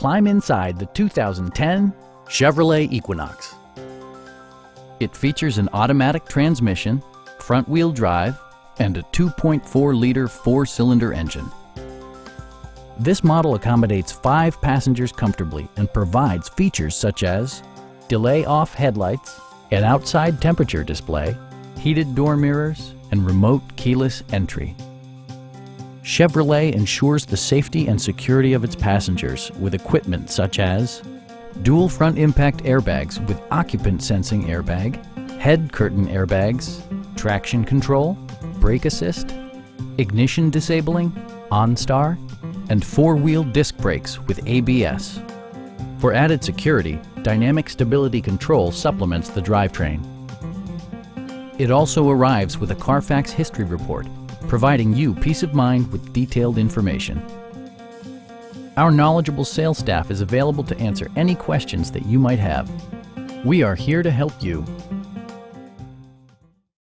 climb inside the 2010 Chevrolet Equinox. It features an automatic transmission, front-wheel drive, and a 2.4-liter four-cylinder engine. This model accommodates 5 passengers comfortably and provides features such as delay-off headlights, an outside temperature display, heated door mirrors, and remote keyless entry. Chevrolet ensures the safety and security of its passengers with equipment such as dual front impact airbags with occupant sensing airbag, head curtain airbags, traction control, brake assist, ignition disabling, OnStar, and 4-wheel disc brakes with ABS. For added security, dynamic stability control supplements the drivetrain. It also arrives with a Carfax history report, providing you peace of mind with detailed information. Our knowledgeable sales staff is available to answer any questions that you might have. We are here to help you.